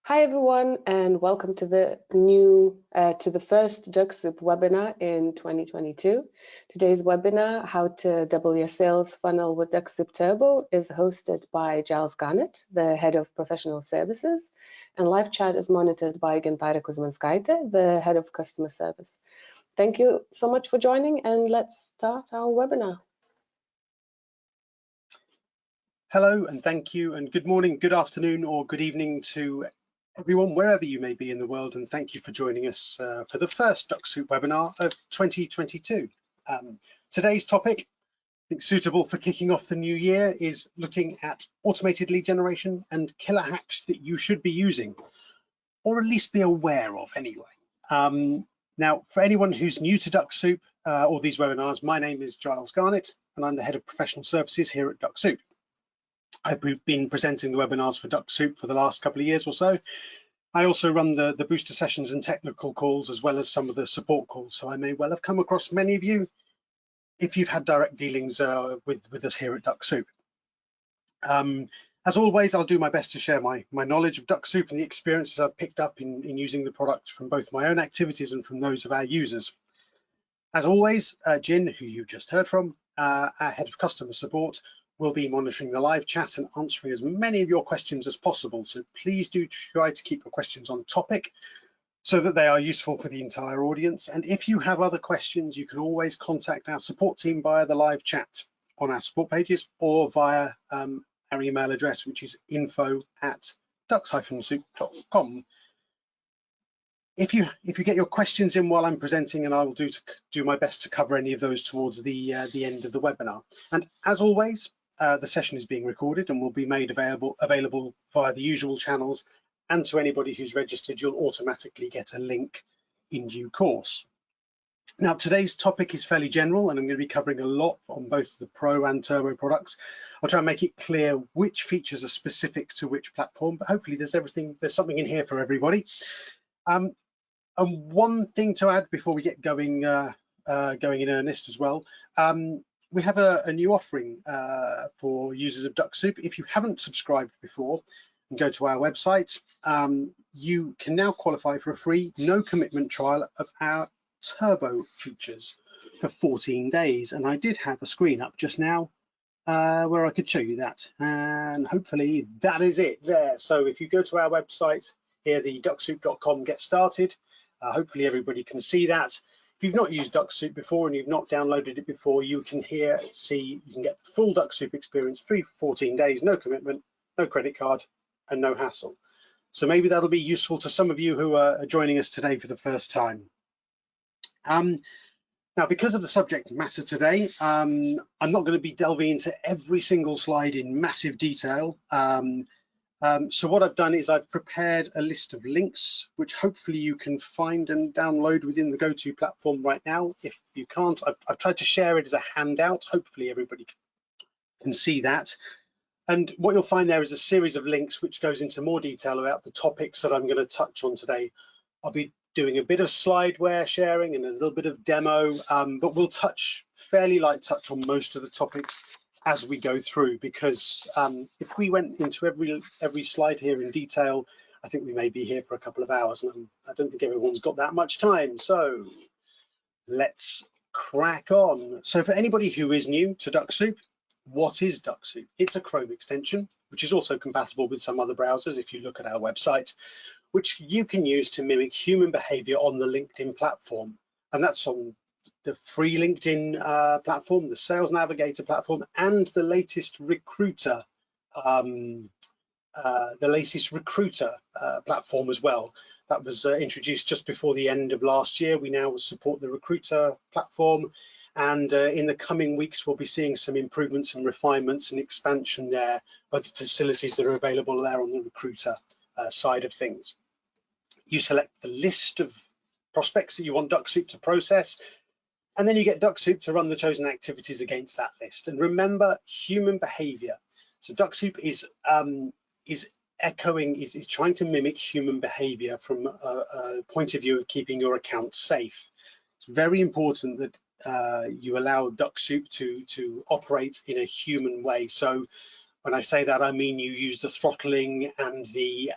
Hi everyone, and welcome to the first Dux-Soup webinar in 2022. Today's webinar, How to Double Your Sales Funnel with Dux-Soup Turbo, is hosted by Giles Garnett, the Head of Professional Services, and live chat is monitored by Gintaira Kuzmanskaite, the Head of Customer Service. Thank you so much for joining, and let's start our webinar. Hello, and thank you, and good morning, good afternoon, or good evening to everyone, wherever you may be in the world, and thank you for joining us for the first Dux-Soup webinar of 2022. Today's topic, I think suitable for kicking off the new year, is looking at automated lead generation and killer hacks that you should be using, or at least be aware of anyway. Now, for anyone who's new to Dux-Soup or these webinars, my name is Giles Garnett, and I'm the Head of Professional Services here at Dux-Soup. I've been presenting the webinars for Dux-Soup for the last couple of years or so. I also run the booster sessions and technical calls, as well as some of the support calls. So I may well have come across many of you if you've had direct dealings with us here at Dux-Soup. As always, I'll do my best to share my knowledge of Dux-Soup and the experiences I've picked up in using the product from both my own activities and from those of our users. As always, Jin, who you just heard from, our Head of Customer Support, will be monitoring the live chat and answering as many of your questions as possible. So please do try to keep your questions on topic so that they are useful for the entire audience. And if you have other questions, you can always contact our support team via the live chat on our support pages or via our email address, which is info@dux-soup.com. If you get your questions in while I'm presenting, and I will do my best to cover any of those towards the end of the webinar. And as always, the session is being recorded and will be made available via the usual channels, and to anybody who's registered, you'll automatically get a link in due course. Now, today's topic is fairly general, and I'm going to be covering a lot on both the Pro and Turbo products. I'll try and make it clear which features are specific to which platform, but hopefully there's something in here for everybody. And one thing to add before we get going in earnest as well, we have a new offering for users of Dux-Soup. If you haven't subscribed before and go to our website, you can now qualify for a free, no commitment trial of our Turbo features for 14 days. And I did have a screen up just now where I could show you that. And hopefully that is it there. So if you go to our website here, the ducksoup.com, get started. Hopefully everybody can see that. If you've not used Dux-Soup before and you've not downloaded it before, you can you can get the full Dux-Soup experience free for 14 days, no commitment, no credit card, and no hassle. So maybe that'll be useful to some of you who are joining us today for the first time. Now, because of the subject matter today, I'm not going to be delving into every single slide in massive detail. So what I've done is I've prepared a list of links, which hopefully you can find and download within the GoTo platform right now. If you can't, I've tried to share it as a handout. Hopefully everybody can see that. And what you'll find there is a series of links which goes into more detail about the topics that I'm going to touch on today. I'll be doing a bit of slideware sharing and a little bit of demo, but we'll fairly light touch on most of the topics as we go through, because if we went into every slide here in detail, I think we may be here for a couple of hours, and I don't think everyone's got that much time. So let's crack on. So for anybody who is new to Dux-Soup, what is Dux-Soup? It's a Chrome extension, which is also compatible with some other browsers if you look at our website, which you can use to mimic human behavior on the LinkedIn platform. And that's on the free LinkedIn platform, the Sales Navigator platform, and the latest Recruiter, platform as well. That was introduced just before the end of last year. We now support the Recruiter platform, and in the coming weeks, we'll be seeing some improvements and refinements and expansion there of the facilities that are available there on the Recruiter side of things. You select the list of prospects that you want Dux-Soup to process, and then you get Dux-Soup to run the chosen activities against that list. And remember, human behavior. So Dux-Soup is trying to mimic human behavior from a point of view of keeping your account safe. It's very important that you allow Dux-Soup to operate in a human way. So when I say that, I mean you use the throttling and the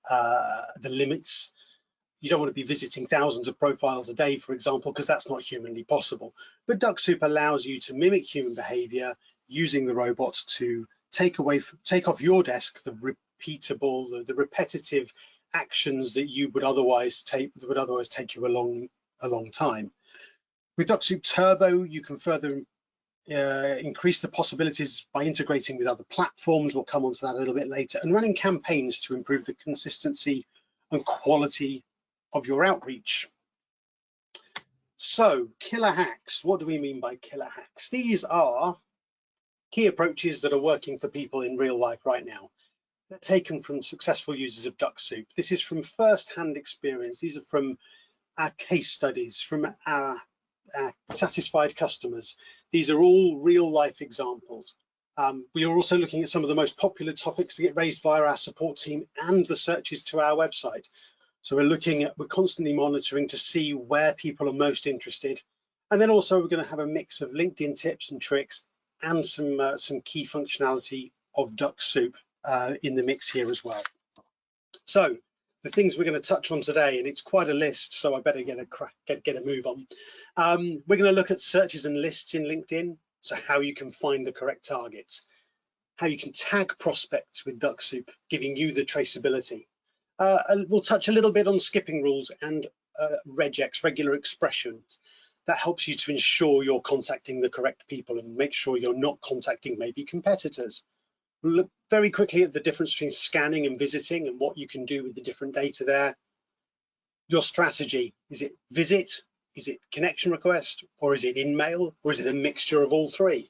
the limits. You don't want to be visiting thousands of profiles a day, for example, because that's not humanly possible. But Dux-Soup allows you to mimic human behavior using the robots to take off your desk the repeatable, the repetitive actions that you would otherwise take you a long time. With Dux-Soup Turbo, you can further increase the possibilities by integrating with other platforms. We'll come on to that a little bit later, and running campaigns to improve the consistency and quality of your outreach. So, killer hacks. What do we mean by killer hacks? These are key approaches that are working for people in real life right now. They're taken from successful users of Dux-Soup. This is from first-hand experience. These are from our case studies, from our satisfied customers. These are all real-life examples. We are also looking at some of the most popular topics to get raised via our support team and the searches to our website. So we're constantly monitoring to see where people are most interested. And then also we're going to have a mix of LinkedIn tips and tricks and some key functionality of Dux-Soup in the mix here as well. So the things we're going to touch on today, and it's quite a list, so I better get a move on. We're going to look at searches and lists in LinkedIn, so how you can find the correct targets, how you can tag prospects with Dux-Soup, giving you the traceability. And we'll touch a little bit on skipping rules and regex, regular expressions. That helps you to ensure you're contacting the correct people and make sure you're not contacting maybe competitors. We'll look very quickly at the difference between scanning and visiting and what you can do with the different data there. Your strategy, is it visit, is it connection request, or is it in-mail, or is it a mixture of all three?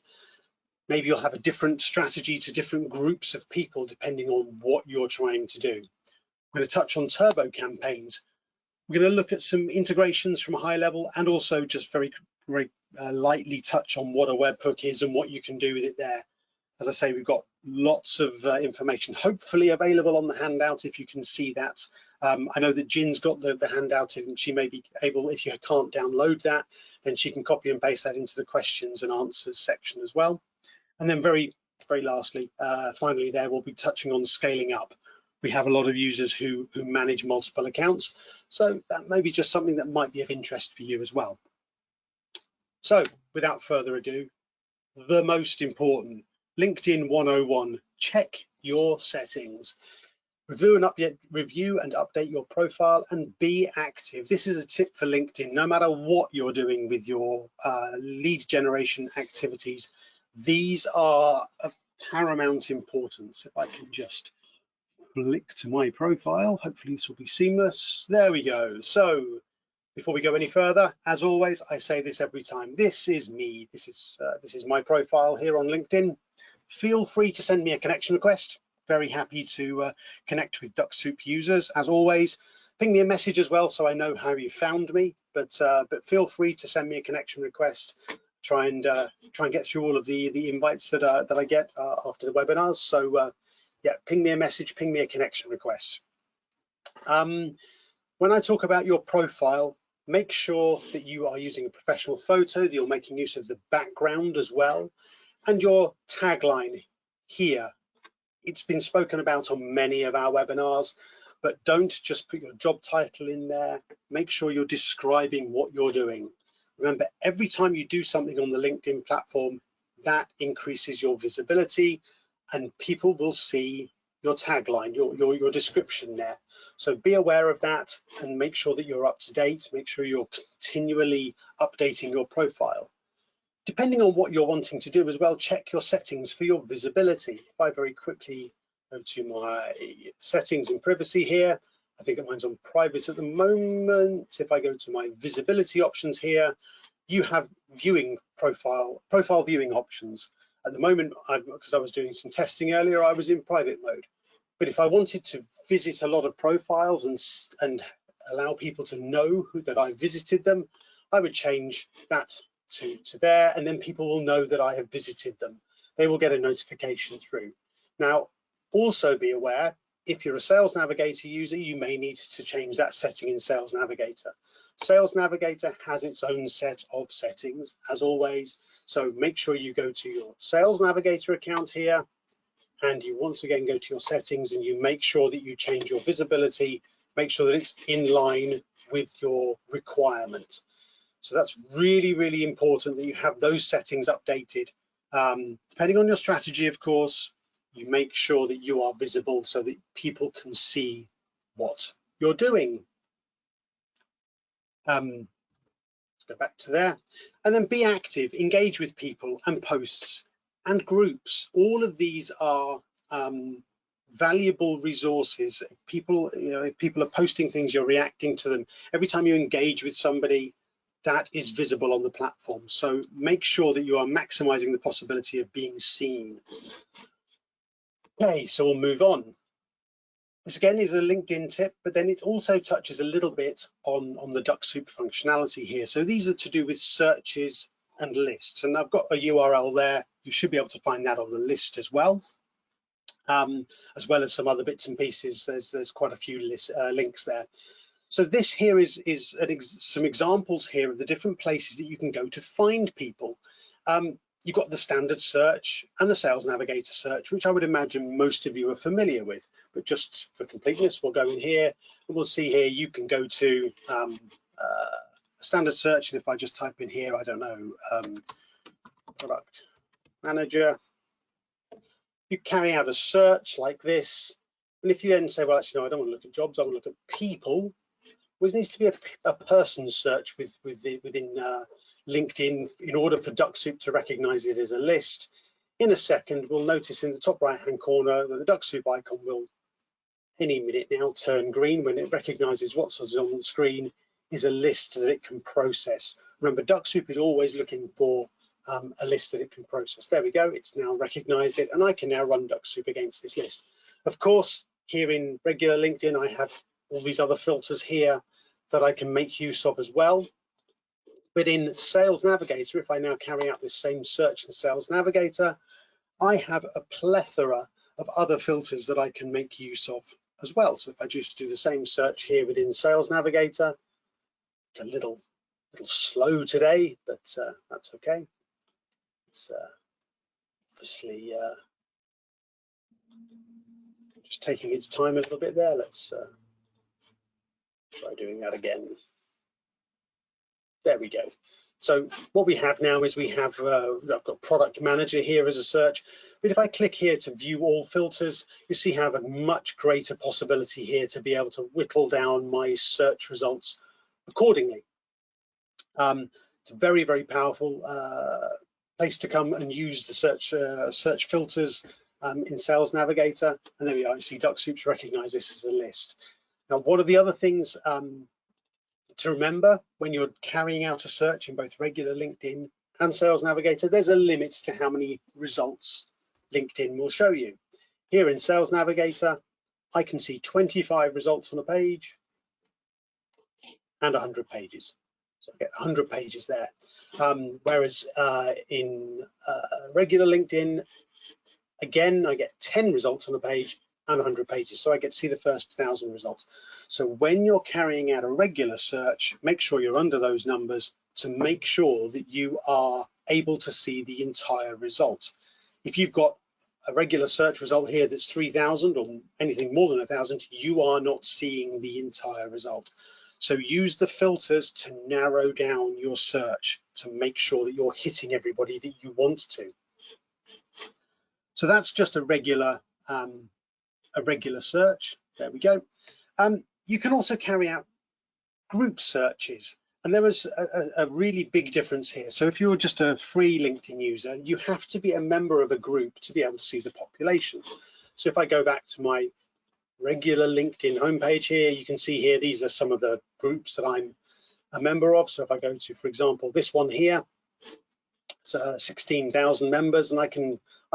Maybe you'll have a different strategy to different groups of people depending on what you're trying to do. We're going to touch on turbo campaigns. We're going to look at some integrations from a high level and also just very lightly touch on what a webhook is and what you can do with it there. As I say, we've got lots of information hopefully available on the handout if you can see that. I know that Jin's got the handout and she may be able, if you can't download that, then she can copy and paste that into the questions and answers section as well. And then very lastly, finally there, we'll be touching on scaling up. We have a lot of users who manage multiple accounts, so that may be just something that might be of interest for you as well. So without further ado, the most important, LinkedIn 101, check your settings. Review and update your profile and be active. This is a tip for LinkedIn. No matter what you're doing with your lead generation activities, these are of paramount importance. If I can just flick to my profile, hopefully this will be seamless. There we go. So before we go any further, as always, I say this every time, this is me. This is my profile here on LinkedIn. Feel free to send me a connection request. Very happy to connect with Dux-Soup users. As always, ping me a message as well so I know how you found me, but feel free to send me a connection request. Try and get through all of the invites that I get after the webinars. So yeah, ping me a message, ping me a connection request. When I talk about your profile, make sure that you are using a professional photo, that you're making use of the background as well, and your tagline here. It's been spoken about on many of our webinars, but don't just put your job title in there. Make sure you're describing what you're doing. Remember, every time you do something on the LinkedIn platform, that increases your visibility and people will see your tagline, your description there. So be aware of that and make sure that you're up to date. Make sure you're continually updating your profile. Depending on what you're wanting to do as well, check your settings for your visibility. If I very quickly go to my settings and privacy here, I think mine's on private at the moment. If I go to my visibility options here, you have viewing profile viewing options. At the moment, because I was doing some testing earlier, I was in private mode. But if I wanted to visit a lot of profiles and allow people to know that I visited them, I would change that to there, and then people will know that I have visited them. They will get a notification through. Now, also be aware, if you're a Sales Navigator user, you may need to change that setting in Sales Navigator. Sales Navigator has its own set of settings, as always. So make sure you go to your Sales Navigator account here, and you once again go to your settings and you make sure that you change your visibility, make sure that it's in line with your requirement. So that's really, really important that you have those settings updated. Depending on your strategy, of course, you make sure that you are visible so that people can see what you're doing. Let's go back to there. And then be active, engage with people and posts and groups. All of these are valuable resources. If people, if people are posting things, you're reacting to them. Every time you engage with somebody, that is visible on the platform. So make sure that you are maximizing the possibility of being seen. Okay, so we'll move on. This again is a LinkedIn tip, but then it also touches a little bit on the Dux-Soup functionality here. So these are to do with searches and lists, and I've got a URL there. You should be able to find that on the list as well as some other bits and pieces. There's quite a few links there. So this here is some examples here of the different places that you can go to find people. You've got the standard search and the Sales Navigator search, which I would imagine most of you are familiar with. But just for completeness, we'll go in here and we'll see here you can go to standard search. And if I just type in here, I don't know, product manager, you carry out a search like this. And if you then say, well, actually, no, I don't want to look at jobs, I want to look at people. Well, there needs to be a person search within LinkedIn in order for Dux-Soup to recognize it as a list. In a second, we'll notice in the top right-hand corner that the Dux-Soup icon will, any minute now, turn green when it recognizes what's on the screen is a list that it can process. Remember, Dux-Soup is always looking for a list that it can process. There we go, it's now recognized it, and I can now run Dux-Soup against this list. Of course, here in regular LinkedIn, I have all these other filters here that I can make use of as well. But in Sales Navigator, if I now carry out this same search in Sales Navigator, I have a plethora of other filters that I can make use of as well. So if I just do the same search here within Sales Navigator, it's a little slow today, but that's okay. It's obviously just taking its time a little bit there. Let's try doing that again. There we go. So what we have now is we have, I've got product manager here as a search, but if I click here to view all filters, you see I have a much greater possibility here to be able to whittle down my search results accordingly. It's a very, very powerful place to come and use the search filters in Sales Navigator. And there we are, you see Dux-Soup's recognize this as a list. Now, what are the other things to remember when you're carrying out a search in both regular LinkedIn and Sales Navigator? There's a limit to how many results LinkedIn will show you. Here in Sales Navigator, I can see 25 results on a page and 100 pages. So I get 100 pages there. Whereas in regular LinkedIn, again, I get 10 results on a page and 100 pages. So I get to see the first 1,000 results. So when you're carrying out a regular search, make sure you're under those numbers to make sure that you are able to see the entire result. If you've got a regular search result here that's 3,000 or anything more than 1,000, you are not seeing the entire result. So use the filters to narrow down your search to make sure that you're hitting everybody that you want to. So that's just a regular search. There we go. You can also carry out group searches, and there is a really big difference here. So if you're just a free LinkedIn user, you have to be a member of a group to be able to see the population. So if I go back to my regular LinkedIn homepage here, you can see here these are some of the groups that I'm a member of. So if I go to, for example, this one here, so 16,000 members, and I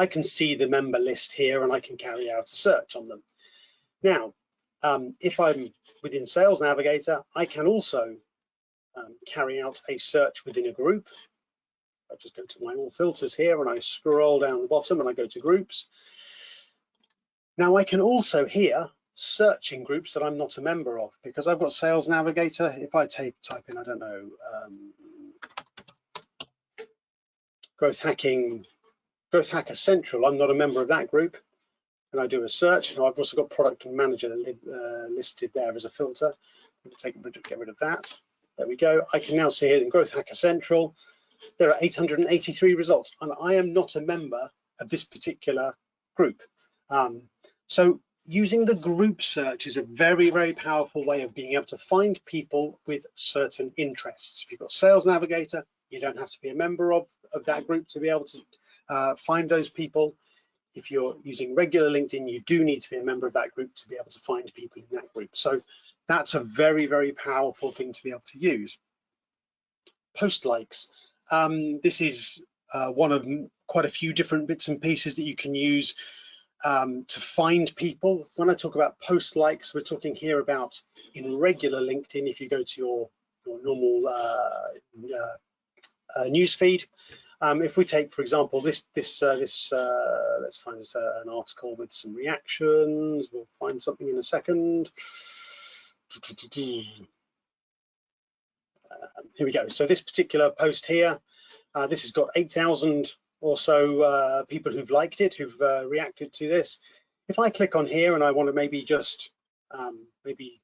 can see the member list here and I can carry out a search on them. Now, if I'm within Sales Navigator, I can also carry out a search within a group. I just go to my all filters here and I scroll down the bottom and I go to groups. Now I can also here search in groups that I'm not a member of, because I've got Sales Navigator. If I type in, I don't know, Growth Hacker Central, I'm not a member of that group. and I do a search, and I've also got product and manager listed there as a filter. Get rid of that. There we go. I can now see here in Growth Hacker Central, there are 883 results, and I am not a member of this particular group. So using the group search is a very, very powerful way of being able to find people with certain interests. If you've got Sales Navigator, you don't have to be a member of that group to be able to find those people. If you're using regular LinkedIn, you do need to be a member of that group to be able to find people in that group. So that's a very, very powerful thing to be able to use. Post likes. This is one of quite a few different bits and pieces that you can use to find people. When I talk about post likes, we're talking here about in regular LinkedIn. If you go to your normal news feed, if we take, for example, let's find an article with some reactions. We'll find something in a second. Here we go. So this particular post here, this has got 8,000 or so people who've liked it, who've reacted to this. If I click on here and I want to maybe just maybe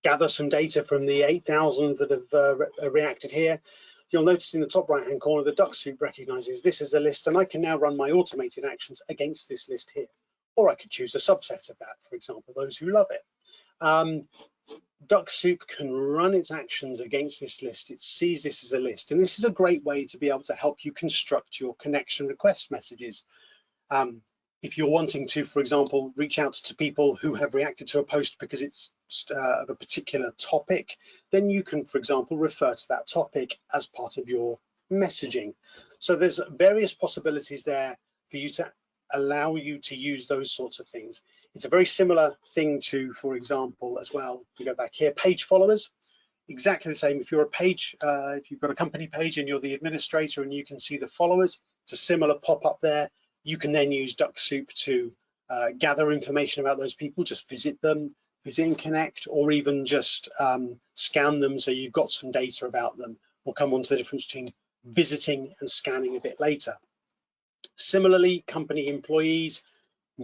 gather some data from the 8,000 that have reacted here, you'll notice in the top right hand corner the Dux-Soup recognizes this is a list, and I can now run my automated actions against this list here. Or I could choose a subset of that, for example, those who love it. Dux-Soup can run its actions against this list. It sees this as a list, and this is a great way to be able to help you construct your connection request messages. If you're wanting to, for example, reach out to people who have reacted to a post because it's of a particular topic, then you can, for example, refer to that topic as part of your messaging. So there's various possibilities there for you to allow you to use those sorts of things. It's a very similar thing to, for example, as well, if you go back here, page followers, exactly the same. If you're a page, if you've got a company page and you're the administrator and you can see the followers, it's a similar pop-up there. You can then use Dux-Soup to gather information about those people, just visit them, visit and connect, or even just scan them so you've got some data about them. We'll come on to the difference between visiting and scanning a bit later. Similarly, company employees,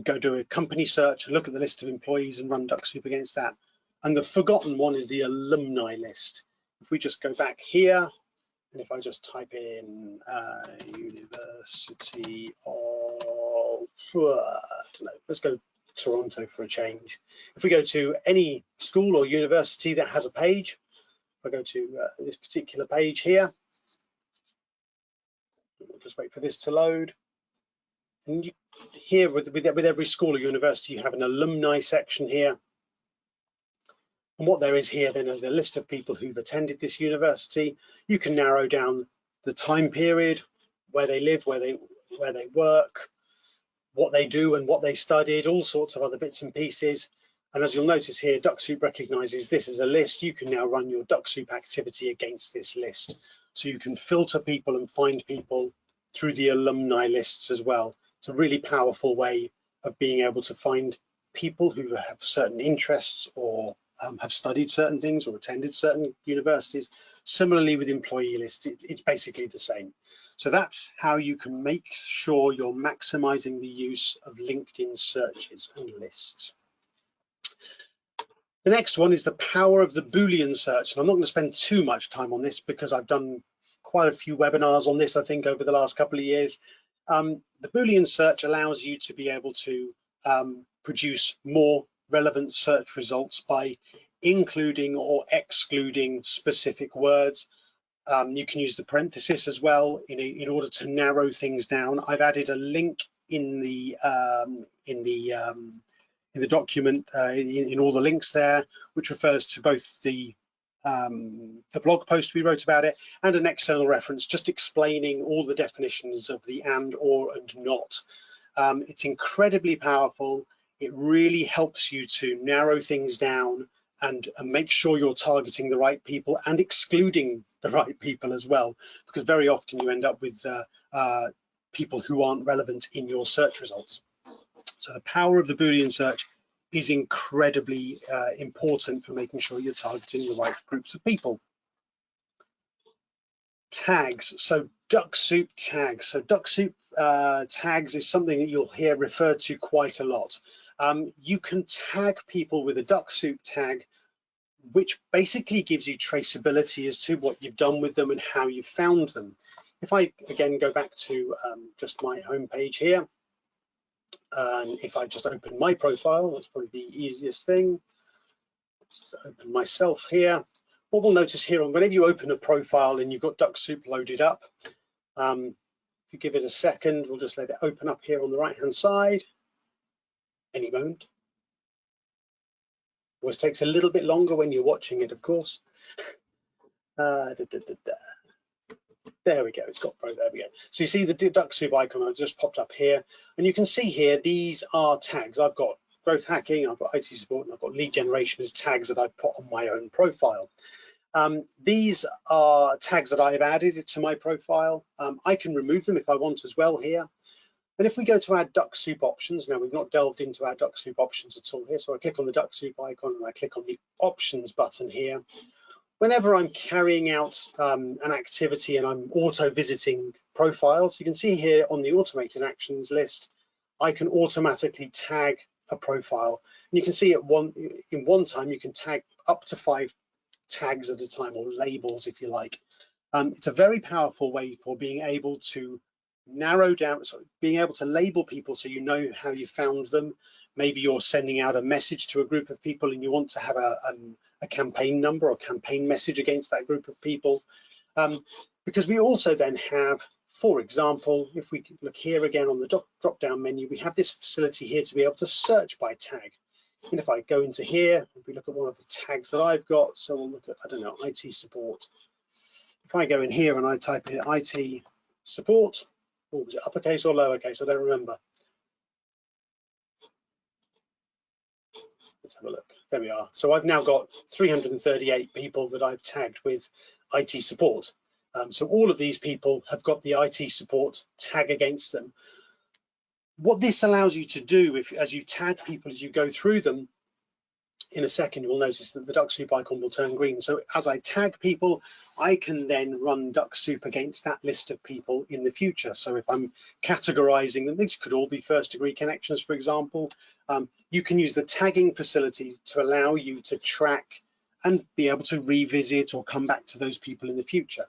go do a company search, look at the list of employees and run Dux-Soup against that. And the forgotten one is the alumni list. If we just go back here, and if I just type in University of, I don't know, let's go Toronto for a change. If we go to any school or university that has a page, if I go to this particular page here, we'll just wait for this to load. And here with every school or university, you have an alumni section here. And what there is here then is a list of people who've attended this university. You can narrow down the time period, where they live, where they work, what they do and what they studied, all sorts of other bits and pieces. And as you'll notice here, Dux-Soup recognizes this as a list. You can now run your Dux-Soup activity against this list. So you can filter people and find people through the alumni lists as well. It's a really powerful way of being able to find people who have certain interests or have studied certain things or attended certain universities. Similarly with employee lists, it's basically the same. So that's how you can make sure you're maximizing the use of LinkedIn searches and lists. The next one is the power of the Boolean search. And I'm not going to spend too much time on this because I've done quite a few webinars on this, I think, over the last couple of years. The Boolean search allows you to be able to produce more relevant search results by including or excluding specific words. You can use the parenthesis as well in order to narrow things down. I've added a link in the document in all the links there, which refers to both the blog post we wrote about it and an external reference just explaining all the definitions of the and, or, and not. It's incredibly powerful. It really helps you to narrow things down and make sure you're targeting the right people and excluding the right people as well, because very often you end up with people who aren't relevant in your search results. So the power of the Boolean search is incredibly important for making sure you're targeting the right groups of people. tags. So Dux-Soup tags. So Dux-Soup tags is something that you'll hear referred to quite a lot. You can tag people with a Dux-Soup tag, which basically gives you traceability as to what you've done with them and how you found them. If I again go back to just my home page here, and if I just open my profile, that's probably the easiest thing. Let's open myself here. What we'll notice here, whenever you open a profile and you've got Dux-Soup loaded up, if you give it a second, we'll just let it open up here on the right-hand side. Any moment. Always takes a little bit longer when you're watching it, of course. There we go, it's got, there we go. So you see the Dux-Soup icon I've just popped up here, and you can see here, these are tags. I've got growth hacking, I've got IT support, and I've got lead generation as tags that I've put on my own profile. These are tags that I've added to my profile. I can remove them if I want as well here. And if we go to our Dux-Soup options, now we've not delved into our Dux-Soup options at all here, so I click on the Dux-Soup icon and I click on the options button here. Whenever I'm carrying out an activity and I'm auto-visiting profiles, you can see here on the automated actions list, I can automatically tag a profile. And you can see in one time, you can tag up to 5 tags at a time, or labels if you like. It's a very powerful way for being able to narrow down, so being able to label people so you know how you found them. Maybe you're sending out a message to a group of people and you want to have a campaign number or campaign message against that group of people. Because we also then have, for example, if we look here again on the drop-down menu, we have this facility here to be able to search by tag. And if I go into here, if we look at one of the tags that I've got, so we'll look at, I don't know, IT support. If I go in here and I type in IT support, or was it uppercase or lowercase? I don't remember. Let's have a look. There we are. So I've now got 338 people that I've tagged with IT support. So all of these people have got the IT support tag against them. What this allows you to do, as you tag people, as you go through them, in a second, you will notice that the Dux-Soup icon will turn green. So as I tag people, I can then run Dux-Soup against that list of people in the future. So if I'm categorizing them, these could all be first-degree connections, for example. You can use the tagging facility to allow you to track and be able to revisit or come back to those people in the future.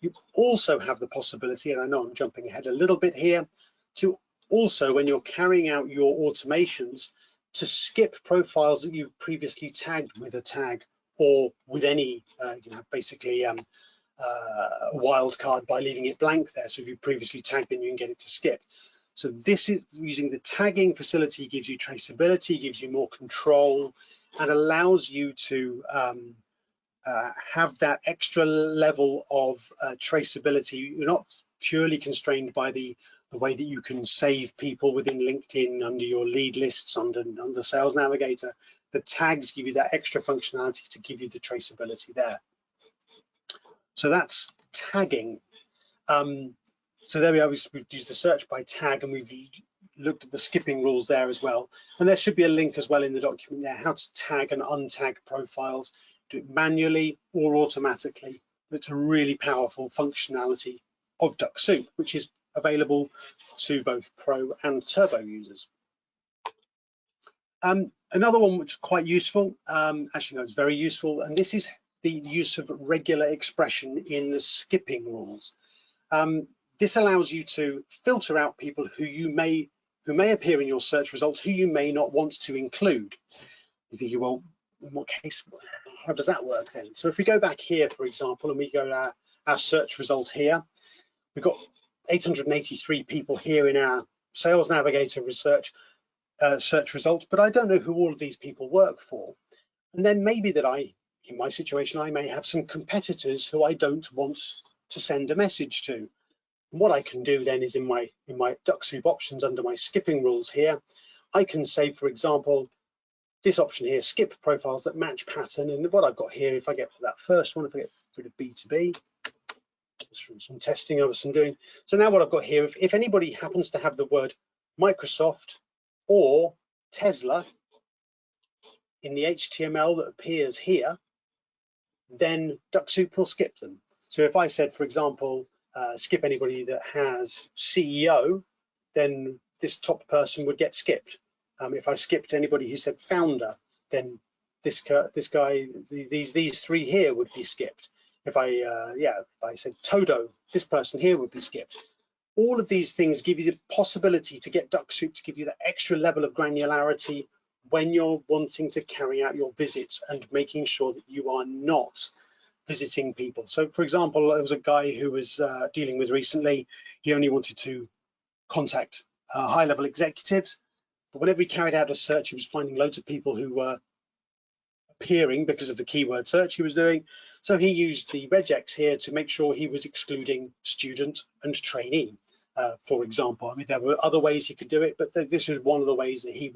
You also have the possibility, and I know I'm jumping ahead a little bit here, to also, when you're carrying out your automations, to skip profiles that you previously tagged with a tag or with any, basically a wildcard by leaving it blank there. So if you previously tagged them, you can get it to skip. So this is using the tagging facility, gives you traceability, gives you more control, and allows you to have that extra level of traceability. You're not purely constrained by the way that you can save people within LinkedIn under your lead lists, under Sales Navigator. The tags give you that extra functionality to give you the traceability there. So that's tagging. So there we are, we've used the search by tag and we've looked at the skipping rules there as well. And there should be a link as well in the document there, how to tag and untag profiles, do it manually or automatically. It's a really powerful functionality of Dux-Soup, which is available to both Pro and Turbo users. Another one which is quite useful, actually no, it's very useful, and this is the use of regular expression in the skipping rules. This allows you to filter out people who may appear in your search results, who you may not want to include. You think, well, in what case, how does that work then? So if we go back here, for example, and we go to our search result here, we've got 883 people here in our Sales Navigator research search results, but I don't know who all of these people work for. And then maybe that in my situation, I may have some competitors who I don't want to send a message to. And what I can do then is in my Dux-Soup options under my skipping rules here, I can say, for example, this option here, skip profiles that match pattern. And what I've got here, if I get that first one, if I get rid of B2B, just from some testing I was doing. So now what I've got here, if anybody happens to have the word Microsoft or Tesla in the HTML that appears here, then Dux-Soup will skip them. So if I said, for example, skip anybody that has CEO, then this top person would get skipped. If I skipped anybody who said founder, then this guy, these three here would be skipped. If I said Todo, this person here would be skipped. All of these things give you the possibility to get Dux-Soup to give you that extra level of granularity when you're wanting to carry out your visits and making sure that you are not visiting people. So for example, there was a guy who was dealing with recently, he only wanted to contact high-level executives, but whenever he carried out a search, he was finding loads of people who were appearing because of the keyword search he was doing. So he used the regex here to make sure he was excluding student and trainee, for example. I mean, there were other ways he could do it, but this was one of the ways that he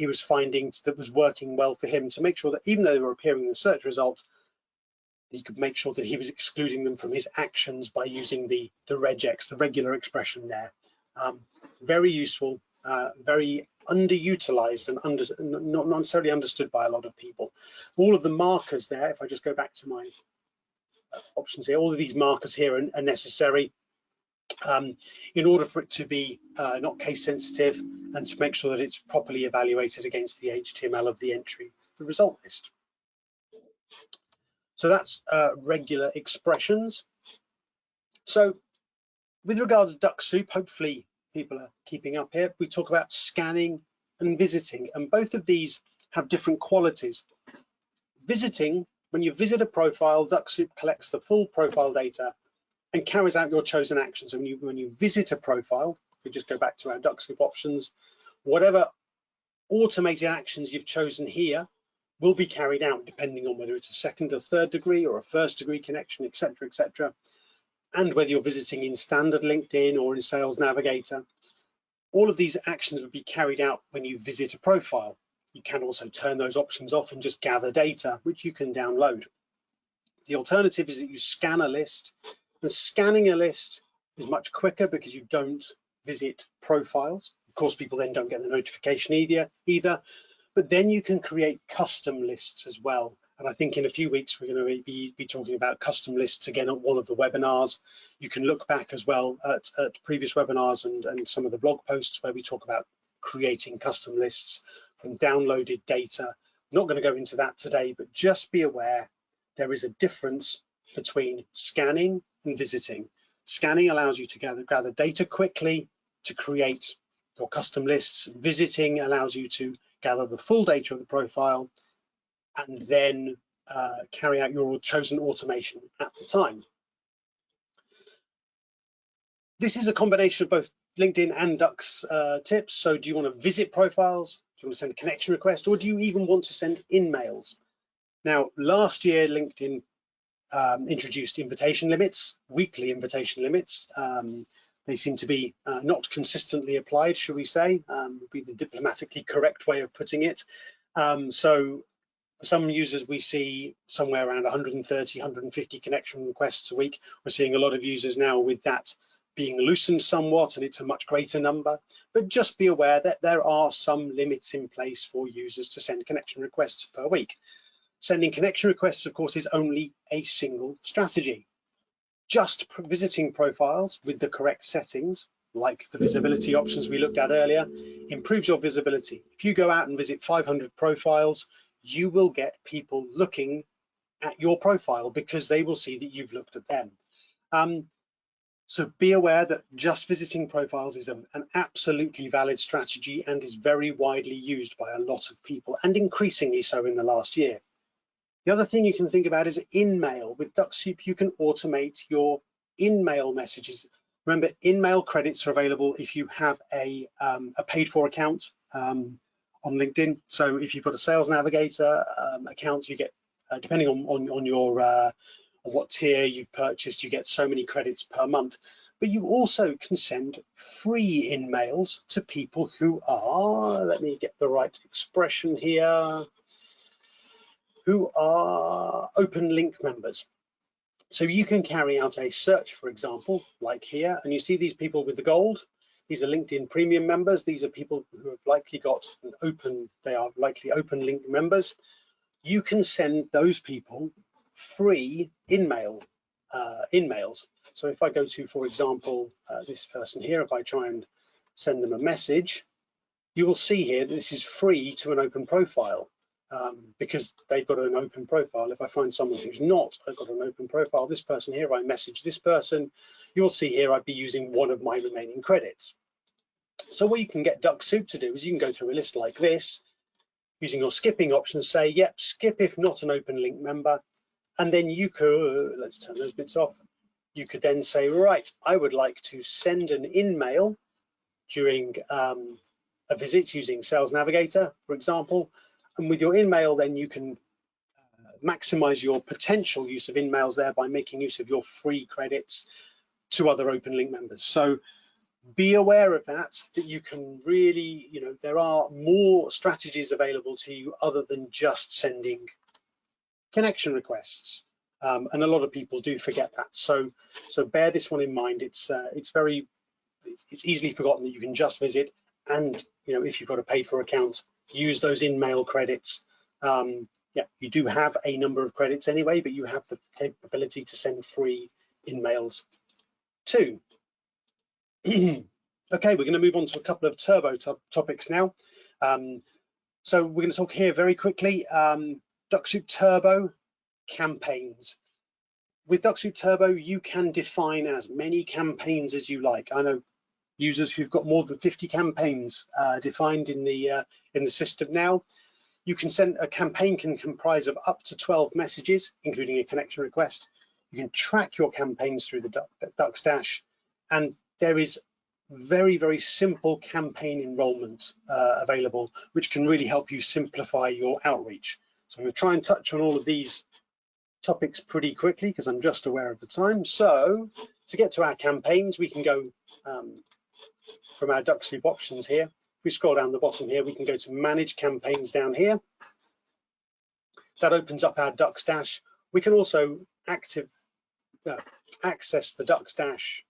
was finding that was working well for him, to make sure that even though they were appearing in the search result, he could make sure that he was excluding them from his actions by using the regex, the regular expression there. Very useful, very underutilized and not necessarily understood by a lot of people. All of the markers there, if I just go back to my options here, all of these markers here are necessary in order for it to be not case sensitive and to make sure that it's properly evaluated against the HTML of the entry, the result list. So that's regular expressions. So with regards to Dux-Soup, hopefully people are keeping up here. We talk about scanning and visiting, and both of these have different qualities. Visiting, when you visit a profile, Dux-Soup collects the full profile data and carries out your chosen actions. So when you visit a profile, if we just go back to our Dux-Soup options, whatever automated actions you've chosen here will be carried out depending on whether it's a second or third degree or a first degree connection, etc., etc. And whether you're visiting in standard LinkedIn or in Sales Navigator. All of these actions would be carried out when you visit a profile. You can also turn those options off and just gather data, which you can download. The alternative is that you scan a list, and scanning a list is much quicker because you don't visit profiles. Of course, people then don't get the notification either, but then you can create custom lists as well. And I think in a few weeks, we're going to be talking about custom lists again at one of the webinars. You can look back as well at previous webinars and some of the blog posts where we talk about creating custom lists from downloaded data. I'm not going to go into that today, but just be aware there is a difference between scanning and visiting. Scanning allows you to gather data quickly to create your custom lists. Visiting allows you to gather the full data of the profile and then carry out your chosen automation at the time. This is a combination of both LinkedIn and Dux tips. So do you want to visit profiles? Do you want to send a connection request? Or do you even want to send in-mails? Now, last year, LinkedIn introduced invitation limits, weekly invitation limits. They seem to be not consistently applied, should we say, would be the diplomatically correct way of putting it. So for some users, we see somewhere around 130, 150 connection requests a week. We're seeing a lot of users now with that being loosened somewhat, and it's a much greater number. But just be aware that there are some limits in place for users to send connection requests per week. Sending connection requests, of course, is only a single strategy. Just visiting profiles with the correct settings, like the visibility options we looked at earlier, improves your visibility. If you go out and visit 500 profiles, you will get people looking at your profile because they will see that you've looked at them. So be aware that just visiting profiles is an absolutely valid strategy and is very widely used by a lot of people, and increasingly so in the last year. The other thing you can think about is in-mail. With Dux-Soup, you can automate your in-mail messages. Remember, in-mail credits are available if you have a paid-for account on LinkedIn. So if you've got a Sales Navigator account, you get, depending on your on what tier you've purchased, you get so many credits per month. But you also can send free in-mails to people who are, let me get the right expression here, who are open link members. So you can carry out a search, for example, like here, and you see these people with the gold. These are LinkedIn premium members. These are people who have likely got an open, they are likely open link members. You can send those people free in-mail in-mails. So if I go to, for example, this person here, if I try and send them a message, you will see here that this is free to an open profile because they've got an open profile. If I find someone who's not got an open profile, this person here, I message this person, you'll see here I'd be using one of my remaining credits. So what you can get Dux-Soup to do is you can go through a list like this, using your skipping option, say, yep, skip if not an open link member, and then you could, let's turn those bits off, you could then say, right, I would like to send an in-mail during a visit using Sales Navigator, for example, and with your in-mail, then you can maximize your potential use of in-mails there by making use of your free credits to other open link members. So be aware of that you can really, there are more strategies available to you other than just sending connection requests. And a lot of people do forget that. So bear this one in mind. It's easily forgotten that you can just visit, and if you've got a paid for account, use those in-mail credits. Yeah, you do have a number of credits anyway, but you have the capability to send free in-mails too. Okay, we're going to move on to a couple of turbo topics now. So we're going to talk here very quickly. Dux-Soup Turbo campaigns. With Dux-Soup Turbo, you can define as many campaigns as you like. I know users who've got more than 50 campaigns defined in the system now. You can send a campaign can comprise of up to 12 messages, including a connection request. You can track your campaigns through the DuxDash, and there is very, very simple campaign enrollment available, which can really help you simplify your outreach. So I'm going to try and touch on all of these topics pretty quickly because I'm just aware of the time. So to get to our campaigns, we can go from our Dux-Soup options here. If we scroll down the bottom here, we can go to manage campaigns down here. That opens up our DuxDash. We can also access the DuxDash,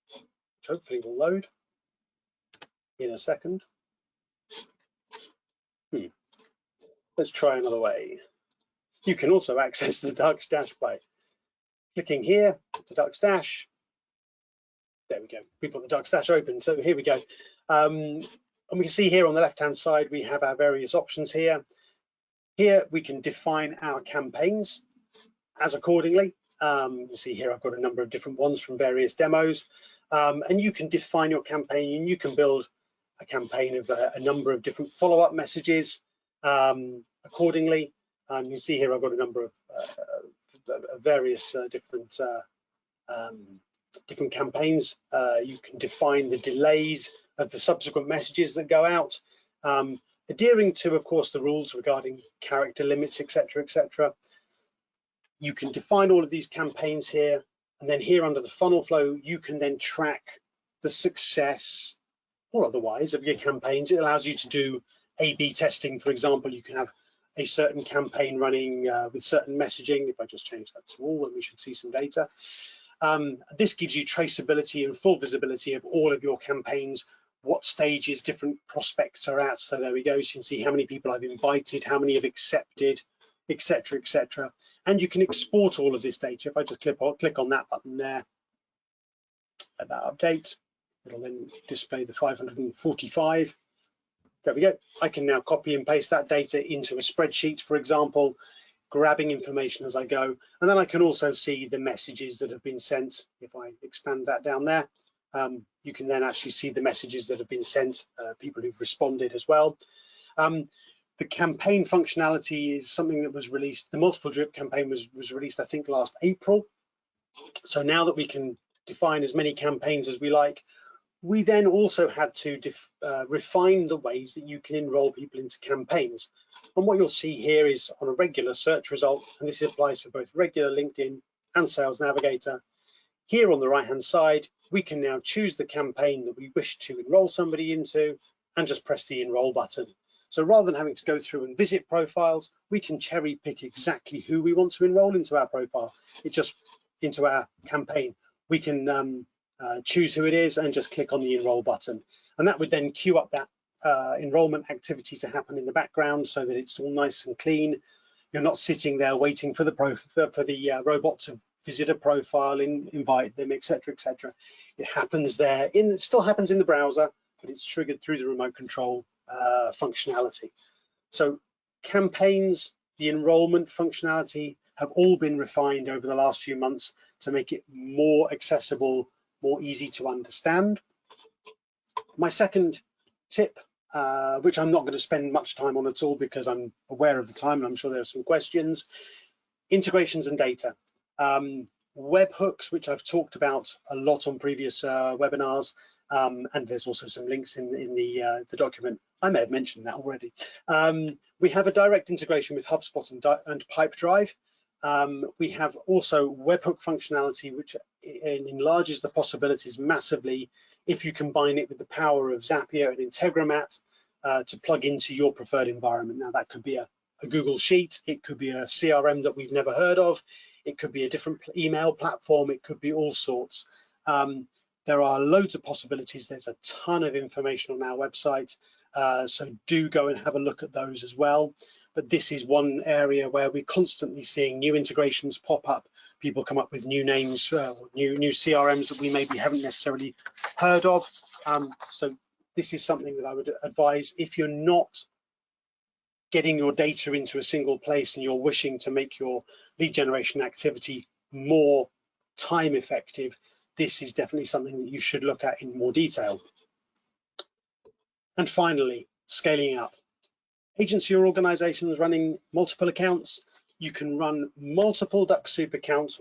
which hopefully will load in a second. Let's try another way. You can also access the DuxDash by clicking here, the DuxDash. There we go. We've got the DuxDash open. So here we go. And we can see here on the left-hand side, we have our various options here. Here we can define our campaigns as accordingly. You see here I've got a number of different ones from various demos. And you can define your campaign, and you can build a campaign of a number of different follow-up messages accordingly. You see here I've got a number of various different campaigns. You can define the delays of the subsequent messages that go out, adhering to, of course, the rules regarding character limits, etc., etc. You can define all of these campaigns here, and then here under the funnel flow, you can then track the success or otherwise of your campaigns. It allows you to do A/B testing. For example, you can have a certain campaign running with certain messaging. If I just change that to all, then we should see some data. This gives you traceability and full visibility of all of your campaigns, what stages different prospects are at. So there we go. So you can see how many people I've invited, how many have accepted, etc., etc. And you can export all of this data. If I just click on that button there, let that update, it'll then display the 545. There we go. I can now copy and paste that data into a spreadsheet, for example, grabbing information as I go. And then I can also see the messages that have been sent. If I expand that down there, you can then actually see the messages that have been sent, people who've responded as well. The campaign functionality is something that was released. The multiple drip campaign was released, I think, last April. So now that we can define as many campaigns as we like, we then also had to refine the ways that you can enroll people into campaigns. And what you'll see here is on a regular search result, and this applies for both regular LinkedIn and Sales Navigator. Here on the right-hand side, we can now choose the campaign that we wish to enroll somebody into and just press the enroll button. So rather than having to go through and visit profiles, we can cherry pick exactly who we want to enroll into our profile. Into our campaign. We can choose who it is and just click on the enroll button. And that would then queue up that enrollment activity to happen in the background so that it's all nice and clean. You're not sitting there waiting for the robot to visit a profile, invite them, etc., etc. It happens there. It still happens in the browser, but it's triggered through the remote control functionality. So campaigns, the enrollment functionality have all been refined over the last few months to make it more accessible, more easy to understand. My second tip, which I'm not going to spend much time on at all because I'm aware of the time and I'm sure there are some questions, integrations and data. Webhooks, which I've talked about a lot on previous webinars, and there's also some links in the document. I may have mentioned that already. We have a direct integration with HubSpot and Pipedrive. We have also webhook functionality, which enlarges the possibilities massively if you combine it with the power of Zapier and Integromat to plug into your preferred environment. Now, that could be a Google Sheet, it could be a CRM that we've never heard of, it could be a different email platform, it could be all sorts. There are loads of possibilities. There's a ton of information on our website, so do go and have a look at those as well. But this is one area where we're constantly seeing new integrations pop up. People come up with new names, new CRMs that we maybe haven't necessarily heard of. So this is something that I would advise if you're not getting your data into a single place and you're wishing to make your lead generation activity more time effective. This is definitely something that you should look at in more detail. And finally, scaling up. Agency or organizations running multiple accounts, you can run multiple Dux-Soup accounts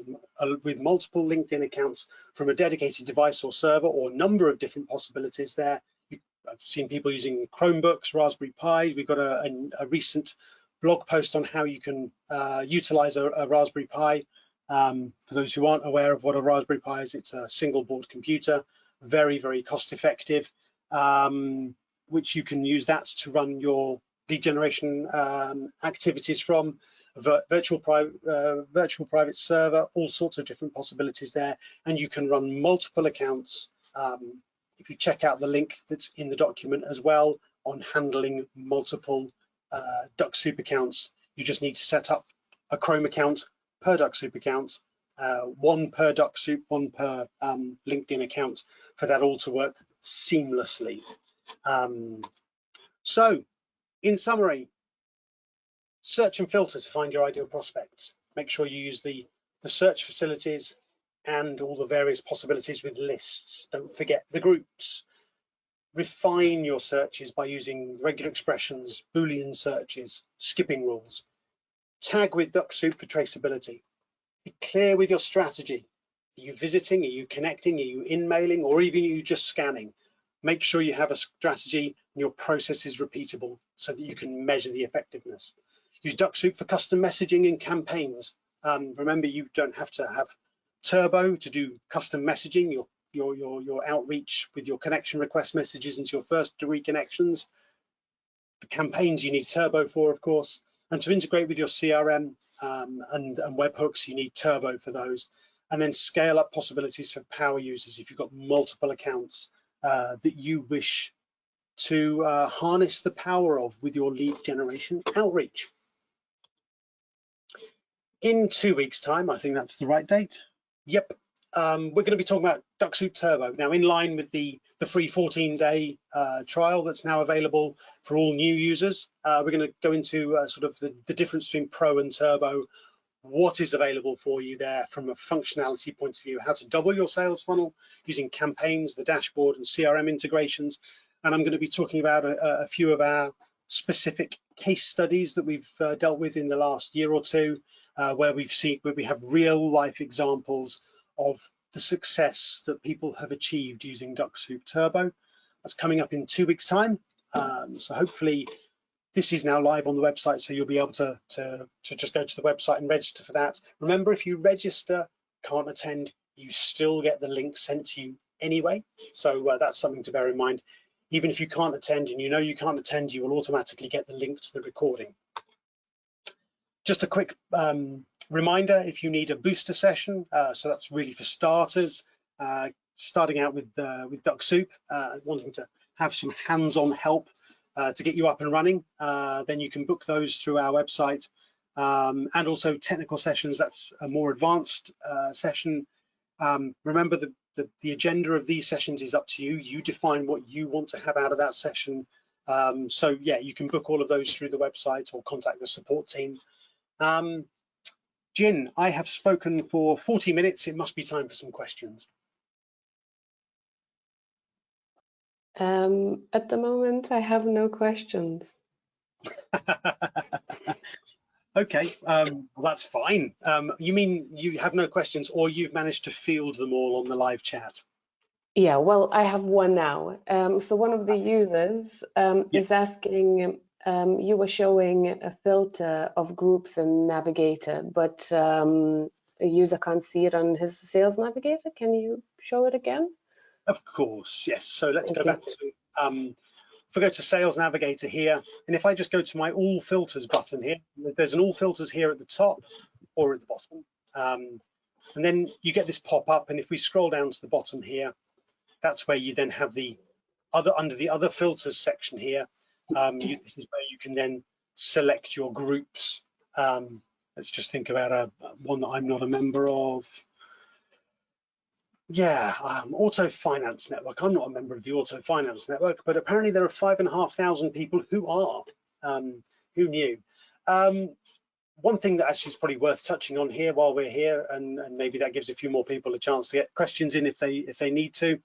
with multiple LinkedIn accounts from a dedicated device or server, or a number of different possibilities there. I've seen people using Chromebooks, Raspberry Pi. We've got a recent blog post on how you can utilize a Raspberry Pi. For those who aren't aware of what a Raspberry Pi is, it's a single board computer, very, very cost effective, which you can use that to run your lead generation activities from. Virtual private server, all sorts of different possibilities there, and you can run multiple accounts. If you check out the link that's in the document as well on handling multiple Dux-Soup accounts, you just need to set up a Chrome account per Dux-Soup account, one per Dux-Soup, one per LinkedIn account, for that all to work seamlessly. So, in summary, search and filter to find your ideal prospects. Make sure you use the search facilities and all the various possibilities with lists. Don't forget the groups. Refine your searches by using regular expressions, Boolean searches, skipping rules. Tag with Dux-Soup for traceability. Be clear with your strategy. Are you visiting? Are you connecting? Are you in-mailing? Or even are you just scanning? Make sure you have a strategy and your process is repeatable so that you can measure the effectiveness. Use Dux-Soup for custom messaging and campaigns. Remember, you don't have to have Turbo to do custom messaging, your outreach with your connection request messages into your first 3 connections. The campaigns you need Turbo for, of course, and to integrate with your CRM and webhooks, you need Turbo for those. And then scale up possibilities for power users if you've got multiple accounts that you wish to harness the power of with your lead generation outreach. In 2 weeks' time, I think that's the right date. Yep, we're going to be talking about Dux-Soup Turbo. Now, in line with the free 14-day trial that's now available for all new users, we're going to go into sort of the difference between Pro and Turbo, what is available for you there from a functionality point of view, how to double your sales funnel using campaigns, the dashboard, and CRM integrations. And I'm going to be talking about a few of our specific case studies that we've dealt with in the last year or two, where we have real life examples of the success that people have achieved using Dux-Soup Turbo. That's coming up in 2 weeks' time. So hopefully this is now live on the website, so you'll be able to just go to the website and register for that. Remember, if you register, can't attend, you still get the link sent to you anyway. So that's something to bear in mind. Even if you can't attend and you know you can't attend, you will automatically get the link to the recording. Just a quick reminder, if you need a booster session, so that's really for starters, starting out with Dux-Soup, wanting to have some hands-on help to get you up and running, then you can book those through our website. and also technical sessions. That's a more advanced session. Remember, the agenda of these sessions is up to you. You define what you want to have out of that session. So yeah, you can book all of those through the website or contact the support team. Jin, I have spoken for 40 minutes. It must be time for some questions. At the moment, I have no questions. Okay, well, that's fine. You mean you have no questions, or you've managed to field them all on the live chat? Yeah, well, I have one now. So one of the users is asking, you were showing a filter of groups in Navigator, but a user can't see it on his Sales Navigator. Can you show it again? Of course, yes. So let's Thank go you. back to, if I go to Sales Navigator here, and if I just go to my All Filters button here, there's an All Filters here at the top or at the bottom. And then you get this pop up, and if we scroll down to the bottom here, that's where you then have the other, under the other filters section here. This is where you can then select your groups. Let's just think about one that I'm not a member of. Yeah, Auto Finance Network. I'm not a member of the Auto Finance Network, but apparently there are 5,500 people who are. Who knew? One thing that actually is probably worth touching on here while we're here, and maybe that gives a few more people a chance to get questions in if they need to.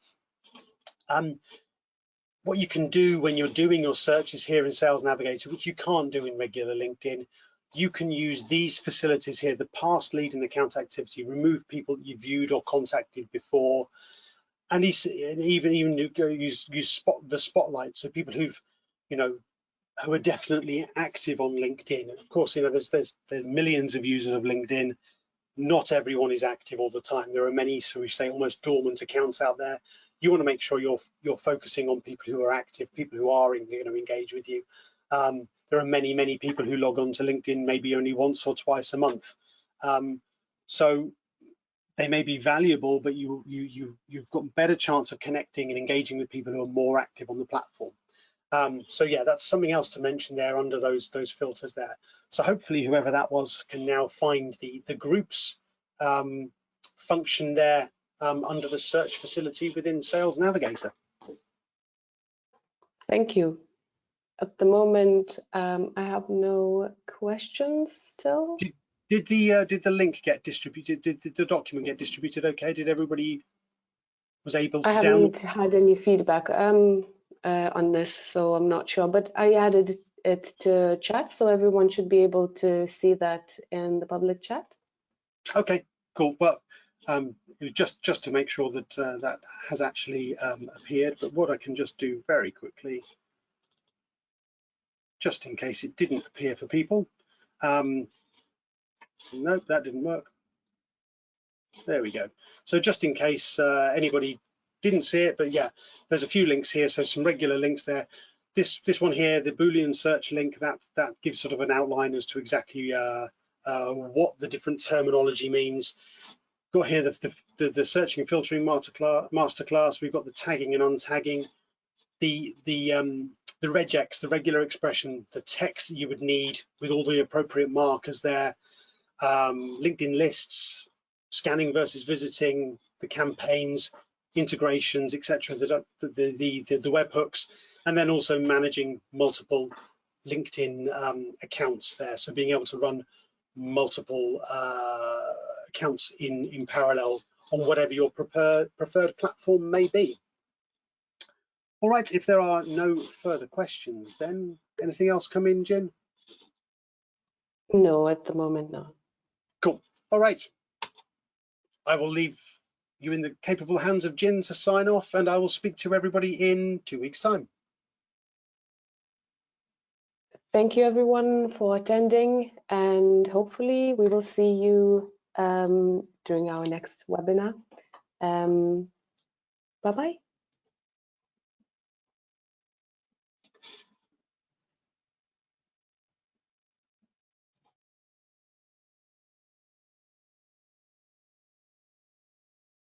What you can do when you're doing your searches here in Sales Navigator, which you can't do in regular LinkedIn, you can use these facilities here, the past lead and account activity, remove people that you viewed or contacted before, and even use the spotlight, so people who've, who are definitely active on LinkedIn. Of course, there's millions of users of LinkedIn. Not everyone is active all the time. There are many, so we say, almost dormant accounts out there. You want to make sure you're focusing on people who are active, people who are engage with you. There are many people who log on to LinkedIn maybe only once or twice a month. So they may be valuable, but you've got a better chance of connecting and engaging with people who are more active on the platform. So yeah, that's something else to mention there under those filters there. So hopefully whoever that was can now find the groups function there under the search facility within Sales Navigator. Thank you. At the moment, I have no questions still. Did the link get distributed? Did the document get distributed okay? Did everybody was able to download? I haven't had any feedback on this, so I'm not sure, but I added it to chat, so everyone should be able to see that in the public chat. Okay, cool. Well, just to make sure that that has actually appeared, but what I can just do very quickly, just in case it didn't appear for people. Nope, that didn't work. There we go. So just in case anybody didn't see it, but yeah, there's a few links here, so some regular links there. This one here, the Boolean search link, that gives sort of an outline as to exactly what the different terminology means. Got here the searching and filtering masterclass. We've got the tagging and untagging, the regex, the regular expression, the text that you would need with all the appropriate markers there, LinkedIn lists, scanning versus visiting, the campaigns, integrations, etc., the webhooks, and then also managing multiple LinkedIn accounts there. So being able to run multiple accounts in parallel on whatever your preferred platform may be. All right, if there are no further questions, then anything else come in, Jen? No, at the moment, no. Cool. All right. I will leave you in the capable hands of Jin to sign off, and I will speak to everybody in 2 weeks' time. Thank you, everyone, for attending, and hopefully we will see you during our next webinar. Bye-bye.